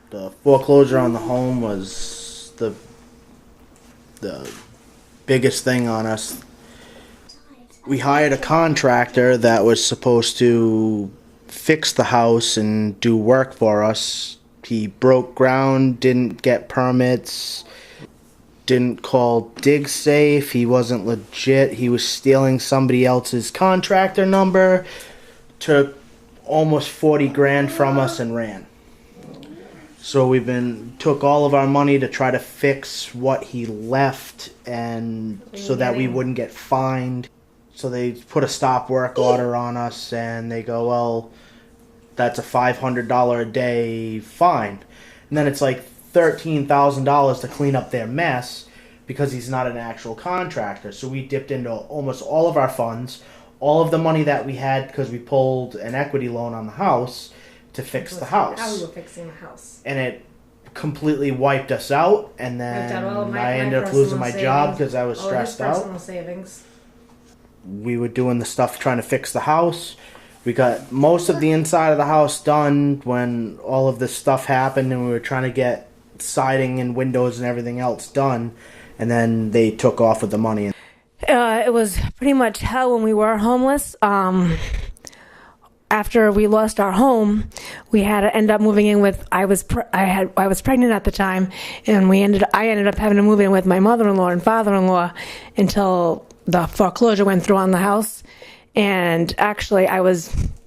The foreclosure on the home was the biggest thing on us. We hired a contractor that was supposed to fix the house and do work for us. He broke ground, didn't get permits, didn't call DigSafe. He wasn't legit. He was stealing somebody else's contractor number, took almost 40 grand from us and ran. So took all of our money to try to fix what he left, and so that we wouldn't get fined. So they put a stop work order on us, and they go, well, that's a $500 a day fine. And then it's like $13,000 to clean up their mess because he's not an actual contractor. So we dipped into almost all of our funds, all of the money that we had because we pulled an equity loan on the house to fix the house. How we were fixing the house. And it completely wiped us out, and then I ended up losing my job because I was stressed out. Personal savings. We were doing the stuff trying to fix the house. We got most of the inside of the house done when all of this stuff happened, and we were trying to get siding and windows and everything else done, and then they took off with the money. It was pretty much hell when we were homeless. After we lost our home, we had to end up moving in with. I was pregnant at the time, and I ended up having to move in with my mother-in-law and father-in-law until the foreclosure went through on the house. And actually,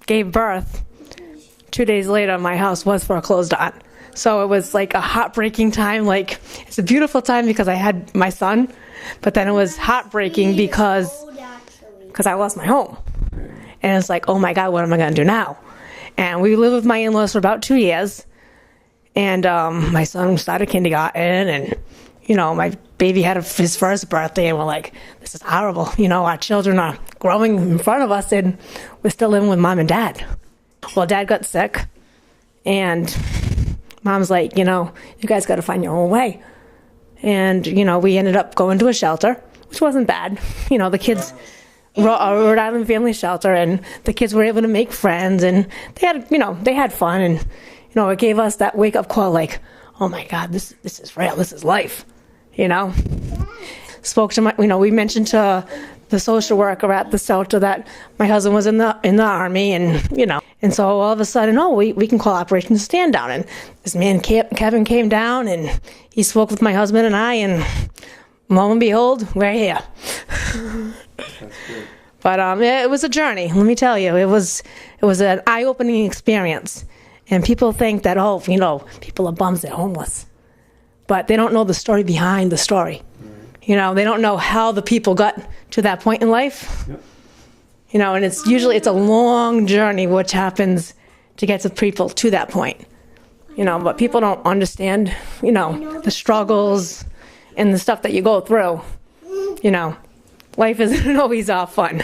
gave birth. 2 days later, my house was foreclosed on. So it was like a heartbreaking time. Like, it's a beautiful time because I had my son, but then it was heartbreaking because I lost my home. And it's like, oh my God, what am I going to do now? And we lived with my in-laws for about 2 years. And my son started kindergarten, and, my baby had his first birthday, and we're like, this is horrible. Our children are growing in front of us, and we're still living with mom and dad. Well, dad got sick, and mom's like, you guys got to find your own way. And, we ended up going to a shelter, which wasn't bad. The kids, Rhode Island Family Shelter, and the kids were able to make friends, and they had fun, and, it gave us that wake-up call, like, oh my God, this is real, this is life, Spoke to we mentioned to the social worker at the shelter that my husband was in the Army, and, and so all of a sudden, we can call Operation Stand Down, and this man, Kevin, came down, and he spoke with my husband and I, and lo and behold, we're here. That's good. But it was a journey, let me tell you. It was an eye-opening experience. And people think that, people are bums, they're homeless. But they don't know the story behind the story. Right. They don't know how the people got to that point in life. Yep. And it's a long journey which happens to get the people to that point. But people don't understand, the struggles and the stuff that you go through. Life isn't always all fun.